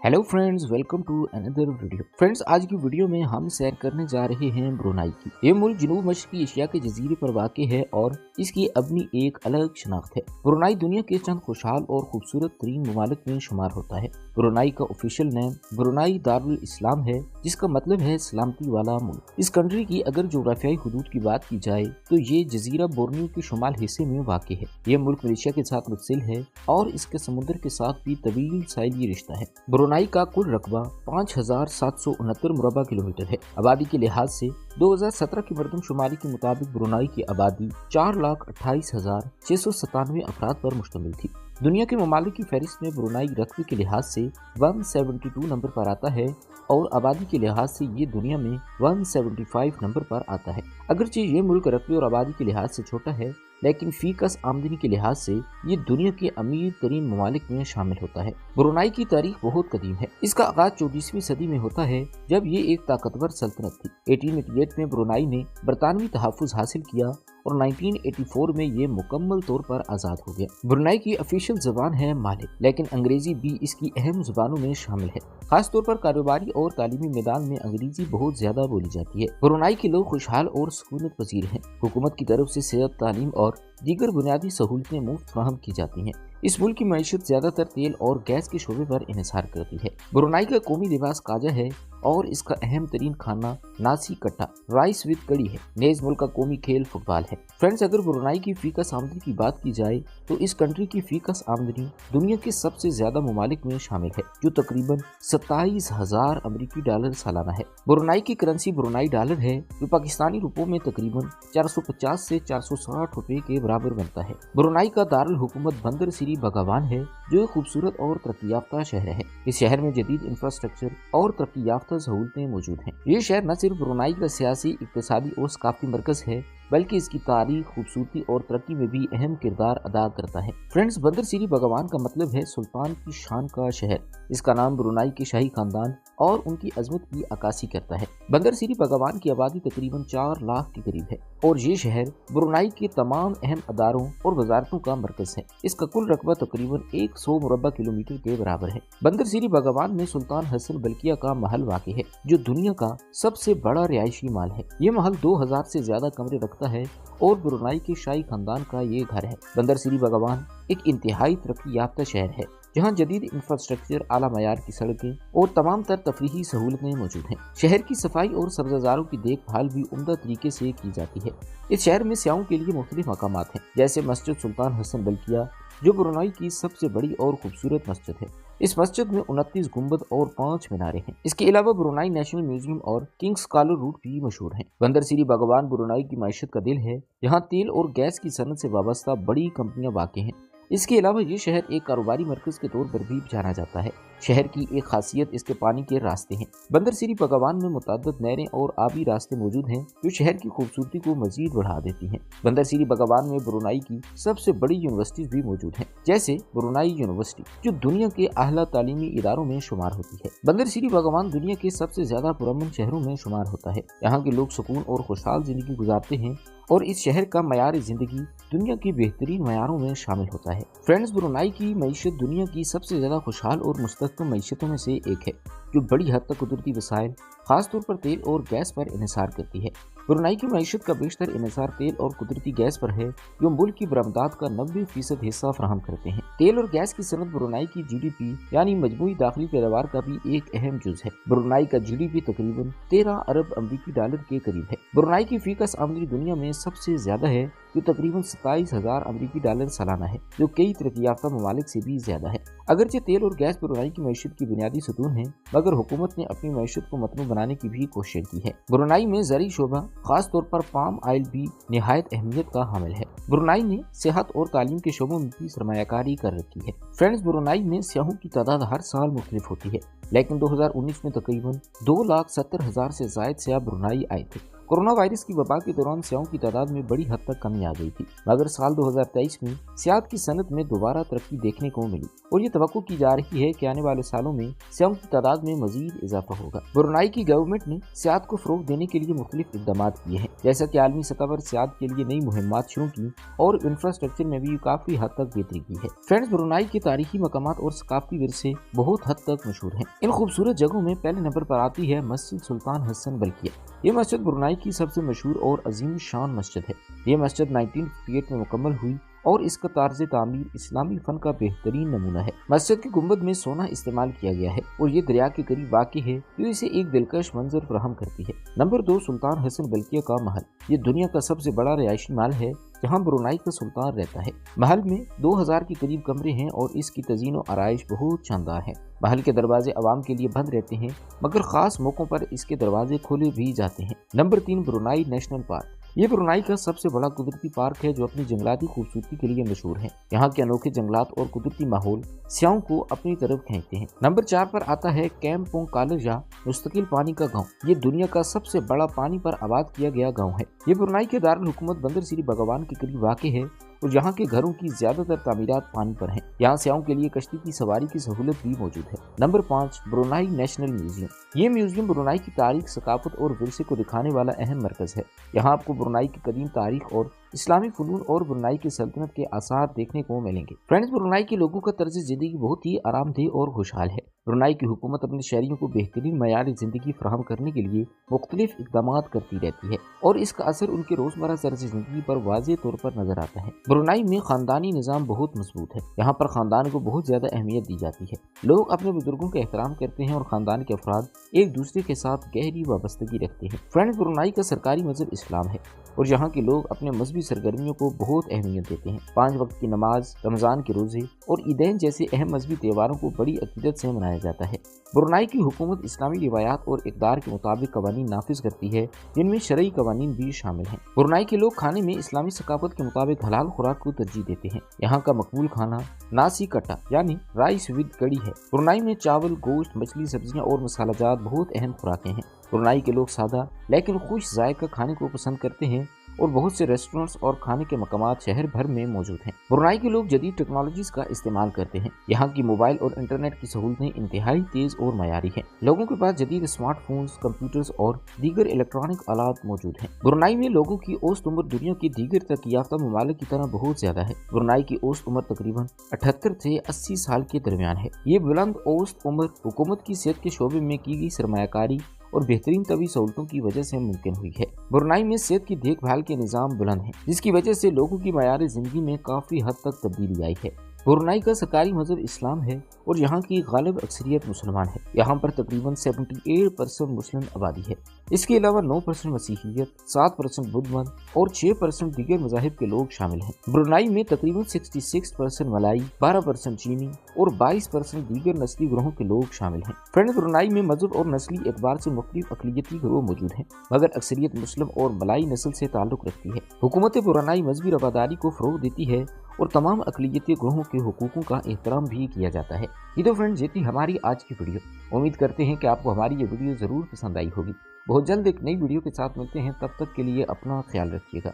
Hello friends, welcome to another video. Friends, आज की video में हम सैर करने जा रहे हैं ब्रुनाई की। ये मुल्क जनूब मशरकी एशिया के जजीरे पर वाक़ है और इसकी अपनी एक अलग शनाख्त है। ब्रुनाई दुनिया के चंद खुशहाल और खूबसूरत तरीन ममालिक में शुमार होता है। ब्रुनाई का ऑफिशियल नेम ब्रुनाई दारुल इस्लाम है, जिसका मतलब है सलामती वाला मुल्क। इस कंट्री की अगर जोग्राफियाई हुदूद की बात की जाए तो ये जजीरा बोर्नियो के शुमाल हिस्से में वाक़ है। यह मुल्क मलेशिया के साथ मुत्सिल है और इसके समुद्र के साथ भी तवील साहिली रिश्ता है। ब्रुनाई का कुल रकबा 5769 मुरबा किलोमीटर है। आबादी के लिहाज से 2017 की मरदमशुमारी के मुताबिक ब्रुनाई की आबादी 4,28,697 अफराद पर मुश्तमिल थी। दुनिया के ममालिक की फहरिस्त में ब्रुनाई रकबे के लिहाज से 172 नंबर पर आता है और आबादी के लिहाज से ये दुनिया में 175 नंबर पर आता है। अगरचे ये मुल्क रकबे और आबादी के लिहाज से छोटा है, लेकिन फीकस आमदनी के लिहाज से ये दुनिया के अमीर तरीन ममालिक में शामिल होता है। ब्रुनाई की तारीख बहुत कदीम है। इसका आगाज 14वीं सदी में होता है, जब ये एक ताकतवर सल्तनत थी। 1888 में ब्रुनाई ने बरतानवी तहफ़्फ़ुज़ हासिल किया और 1984 में ये मुकम्मल तौर पर आज़ाद हो गया। ब्रुनाई की ऑफिशियल ज़बान है माले, लेकिन अंग्रेज़ी भी इसकी अहम ज़बानों में शामिल है। खास तौर पर कारोबारी और तालीमी मैदान में अंग्रेज़ी बहुत ज़्यादा बोली जाती है। ब्रुनाई के लोग खुशहाल और सुकूनत पसीर हैं। हुकूमत की तरफ से सेहत, तालीम और दीगर बुनियादी सहूलतें मुफ्त फराहम की जाती हैं। इस मुल्क की मईशत ज़्यादातर तेल और गैस के शोबे पर इन्हिसार करती है। ब्रुनाई का कौमी लिबास काजा है और इसका अहम तरीन खाना नासी कट्टा राइस विद कड़ी है। नेज मुल्क का कौमी खेल फुटबॉल है। फ्रेंड्स, अगर ब्रुनाई की फीकस आमदनी की बात की जाए तो इस कंट्री की फीकस आमदनी दुनिया के सबसे ज्यादा ममालिक में शामिल है, जो तकरीबन 27,000 अमरीकी डॉलर सालाना है। ब्रुनाई की करेंसी ब्रुनाई डॉलर है, जो पाकिस्तानी रुपयों में तकरीबन 450 से 460 रुपए के बराबर बनता है। ब्रुनाई का दारुल हुकूमत बंदर सिरी बगावान है, जो एक खूबसूरत और तरक्की याफ्ता शहर है। इस शहर में जदीद इंफ्रास्ट्रक्चर और तरक्की याफ्ता सहूलतें मौजूद हैं। ये शहर न सिर्फ ब्रुनाई का सियासी, इक्तिसादी और सकाफती मरकज है, बल्कि इसकी तारीख, खूबसूरती और तरक्की में भी अहम किरदार अदा करता है। फ्रेंड्स, बंदर सिरी बगावान का मतलब है सुल्तान की शान का शहर। इसका नाम ब्रुनाई के शाही खानदान और उनकी अजमत की अक्कासी करता है। बंदर सिरी बगावान की आबादी तकरीबन 4 लाख के करीब है और ये शहर ब्रुनाई के तमाम अहम अदारों और वजारतों का मरकज है। इसका कुल रकबा तकरीबन 100 मुरबा किलोमीटर के बराबर है। बंदर सिरी बगावान में सुल्तान हसन बल्किया का महल वाक़ है, जो दुनिया का सबसे बड़ा रिहायशी महल है। ये महल 2000 से ज्यादा कमरे रखता है और ब्रुनाई के शाही खानदान का ये घर है। बंदर सिरी बगावान एक इंतहाई तरक्की याफ्ता शहर है, जहाँ जदीद इंफ्रास्ट्रक्चर, आला मयार की सड़कें और तमाम तर तफरीही सहूलतें मौजूद हैं। शहर की सफाई और सब्ज़ाजारों की देखभाल भी उम्दा तरीके से की जाती है। इस शहर में सियाहों के लिए मुख्तलिफ मकामात हैं, जैसे मस्जिद सुल्तान हसन बल्किया, जो ब्रुनाई की सबसे बड़ी और खूबसूरत मस्जिद है। इस मस्जिद में 29 गुंबद और 5 मीनारें हैं। इसके अलावा ब्रुनाई नेशनल म्यूजियम और किंग्स स्कॉलर रूट भी मशहूर हैं। बंदर सिरी बगावान ब्रुनाई की मायशत का दिल है, जहाँ तेल और गैस की सनत से वाबस्ता बड़ी कंपनियां वाक़ हैं। इसके अलावा ये शहर एक कारोबारी मरकज के तौर पर भी जाना जाता है। शहर की एक खासियत इसके पानी के रास्ते हैं। बंदर सिरी बगावान में मुतअद्दिद नहरें और आबी रास्ते मौजूद हैं, जो शहर की खूबसूरती को मजीद बढ़ा देती हैं। बंदर सिरी बगावान में ब्रुनाई की सबसे बड़ी यूनिवर्सिटीज भी मौजूद हैं, जैसे ब्रुनाई यूनिवर्सिटी, जो दुनिया के आला तालीमी इदारों में शुमार होती है। बंदर सिरी बगावान दुनिया के सबसे ज्यादा पुरअमन शहरों में शुमार होता है। यहाँ के लोग सुकून और खुशहाल जिंदगी गुजारते हैं और इस शहर का मयार जिंदगी दुनिया के बेहतरीन मयारों में शामिल होता है। फ्रेंड्स, ब्रुनाई की मईशत दुनिया की सबसे ज्यादा खुशहाल और मुस्तहकम मईशतों में से एक है, जो बड़ी हद तक कुदरती वसाइल, खासतौर पर तेल और गैस पर इन्हिसार करती है। ब्रुनाई की मईशत का बेशतर इन्हिसार तेल और कुदरती गैस पर है, जो मुल्क की बरामदात का 90% हिस्सा फराहम करते हैं। तेल और गैस की सनत ब्रुनाई की GDP यानी मजमूई दाखिली पैदावार का भी एक अहम जुज है। ब्रुनाई का GDP तकरीबन 13 अरब अमरीकी डॉलर के करीब है। ब्रुनाई की फीकस आमदनी दुनिया में सबसे ज्यादा है, जो तकरीबन 27,000 अमरीकी डॉलर सालाना है, जो कई तरक्की याफ्ता ममालिक से भी ज्यादा है। अगरचे तेल और गैस ब्रुनाई की मईशत की बुनियादी सतून है, मगर हुकूमत ने अपनी मईशत को मतनू बनाने की भी कोशिश की है। ब्रुनाई में ज़री शोबा, खास तौर पर पाम आयल भी निहायत अहमियत का हामिल है। ब्रुनाई ने सेहत और तालीम के शोबों में भी सरमायाकारी कर रखी है। फ्रेंड्स, ब्रुनाई में सियाहों की तादाद हर साल मुख्तलिफ होती है, लेकिन 2019 में तकरीबन 2,70,000 से ज़ायद सियाह ब्रुनाई आए थे। कोरोना वायरस की वबा के दौरान स्याहों की तादाद में बड़ी हद तक कमी आ गई थी, मगर साल 2023 में सियाहत की सनत में दोबारा तरक्की देखने को मिली और ये तवक्को की जा रही है कि आने वाले सालों में स्याहों की तादाद में मजीद इजाफा होगा। ब्रुनाई की गवर्नमेंट ने सियाहत को फरोग देने के लिए मुख्तलिफ इक़दाम किए हैं, जैसा कि आलमी सतह पर सियाहत के लिए नई मुहिम्मात शुरू की और इंफ्रास्ट्रक्चर में भी काफी हद तक बेहतरी की है। फ्रेंड्स, ब्रुनाई के तारीखी मकामात और सकाफती विरसे बहुत हद तक मशहूर हैं। इन खूबसूरत जगहों में पहले नंबर पर आती है मस्जिद सुल्तान हसन बल्किया। ये मस्जिद ब्रुनाई की सबसे मशहूर और अजीम शान मस्जिद है। ये मस्जिद 1958 में मुकम्मल हुई और इसका तार्ज तामीर इस्लामी फन का बेहतरीन नमूना है। मस्जिद के गुंबद में सोना इस्तेमाल किया गया है और ये दरिया के करीब वाक़ है, जो इसे एक दिलकश मंजर फराहम करती है। नंबर 2, सुल्तान हसन बल्किया का महल। ये दुनिया का सबसे बड़ा रिहायशी महल है जहाँ ब्रुनाई का सुल्तान रहता है। महल में 2000 के करीब कमरे हैं और इसकी तज़ीन और आराइश बहुत शानदार है। महल के दरवाजे आवाम के लिए बंद रहते हैं, मगर खास मौकों पर इसके दरवाजे खोले भी जाते हैं। Number 3, Brunei national park. ये ब्रुनाई का सबसे बड़ा कुदरती पार्क है जो अपनी जंगलाती खूबसूरती के लिए मशहूर है। यहाँ के अनोखे जंगलात और कुदरती माहौल सियाहों को अपनी तरफ खींचते हैं। नंबर 4 पर आता है कैंपोंग कालज या मुस्तकिल पानी का गांव। ये दुनिया का सबसे बड़ा पानी पर आबाद किया गया गांव है। ये ब्रुनाई के दारुल हुकूमत बंदर सिरी बगवान के करीब वाक़ है और यहाँ के घरों की ज्यादातर तामीरात पानी पर हैं। यहाँ सियाहों के लिए कश्ती की सवारी की सहूलत भी मौजूद है। Number 5, Brunei national museum. ये म्यूजियम ब्रुनाई की तारीख, सकाफत और विरसे को दिखाने वाला अहम मरकज है। यहाँ आपको ब्रुनाई की कदीम तारीख और इस्लामी फनून और ब्रुनाई की सल्तनत के आसार देखने को मिलेंगे। फ्रेंड्स, ब्रुनाई के लोगों का तर्ज जिंदगी बहुत ही आरामदेह और खुशहाल है। ब्रुनाई की हुकूमत अपने शहरियों को बेहतरीन मयार जिंदगी फराहम करने के लिए मुख्तलिफ इक़दाम करती रहती है और इसका असर उनके रोजमर्रा तर्ज जिंदगी पर वाज़ेह तौर पर नजर आता है। ब्रुनाई में खानदानी निज़ाम बहुत मजबूत है। यहाँ पर खानदान को बहुत ज्यादा अहमियत दी जाती है। लोग अपने बुजुर्गों का एहतराम करते हैं और खानदान के अफराद एक दूसरे के साथ गहरी वाबस्तगी रखते हैं। फ्रेंड्स, ब्रुनाई का सरकारी मजहब इस्लाम है और यहाँ के लोग अपने मजहबी सरगर्मियों को बहुत अहमियत देते हैं। 5 वक्त की नमाज, रमजान के रोजे और ईदैन जैसे अहम मजहबी त्योहारों को बड़ी अकीदत से मनाया जाता है। ब्रुनाई की हुकूमत इस्लामी रिवायात और इक़दार के मुताबिक कवानीन नाफिज करती है, जिनमें शरई कवानीन भी शामिल हैं। ब्रुनाई के लोग खाने में इस्लामी सकाफत के मुताबिक हलाल खुराक को तरजीह देते हैं। यहाँ का मकबूल खाना नासी कट्टा यानी राइस विद कड़ी है। ब्रुनाई में चावल, गोश्त, मछली, सब्जियाँ और मसालाजात बहुत अहम खुराकें हैं। ब्रुनाई के लोग सादा लेकिन खुश जायका खाने को पसंद करते हैं और बहुत से रेस्टोरेंट्स और खाने के मकामात शहर भर में मौजूद हैं। ब्रुनाई के लोग जदीद टेक्नोलॉजीज का इस्तेमाल करते हैं। यहाँ की मोबाइल और इंटरनेट की सहूलतें इंतहाई तेज और मयारी हैं। लोगों के पास जदीद स्मार्टफोन्स, कंप्यूटर्स और दीगर इलेक्ट्रॉनिक आलात मौजूद हैं। ब्रुनाई में लोगों की औसत उम्र दुनिया की दीगर तरक्की याफ्ता ममालिक की तरह बहुत ज्यादा है। ब्रुनाई की औसत उम्र तकरीबन 78 से 80 साल के दरमियान है। ये बुलंद औसत उम्र हुकूमत की सेहत के शोबे में की गई सरमायाकारी और बेहतरीन तबी सहूलतों की वजह से मुमकिन हुई है। ब्रुनाई में सेहत की देखभाल के निज़ाम बुलंद हैं, जिसकी वजह से लोगों की मयार जिंदगी में काफ़ी हद तक तब्दीली आई है। ब्रुनाई का सरकारी मजहब इस्लाम है और यहाँ की गालिब अक्सरियत मुसलमान है। यहाँ पर तकरीबन 78% मुस्लिम आबादी है। इसके अलावा 9% मसीहियत, 7% बुद्ध मत और 6% दीगर मज़ाहिब के लोग शामिल हैं। ब्रुनाई में तकरीबन 66% मलाई, 12% चीनी और 22% दीगर नस्ली ग्रोहों के लोग शामिल हैं। फ्रेंड्स, ब्रुनाई में मजहब और नस्ली एतबार से मुख्तलिफ अक़लियती ग्रोह मौजूद हैं, मगर अक्सरियत मुस्लिम और मलाई नस्ल से ताल्लुक़ रखती है। हुकूमत ब्रुनाई मजहबी रवादारी को फ़रोग़ देती है और तमाम अक़लियती ग्रोहों के हुकूकों का एहतराम भी किया जाता है। ये तो फ्रेंड्स, ये थी हमारी आज की वीडियो। उम्मीद करते हैं कि आपको हमारी ये वीडियो ज़रूर पसंद आई होगी। बहुत जल्द एक नई वीडियो के साथ मिलते हैं, तब तक के लिए अपना ख्याल रखिएगा।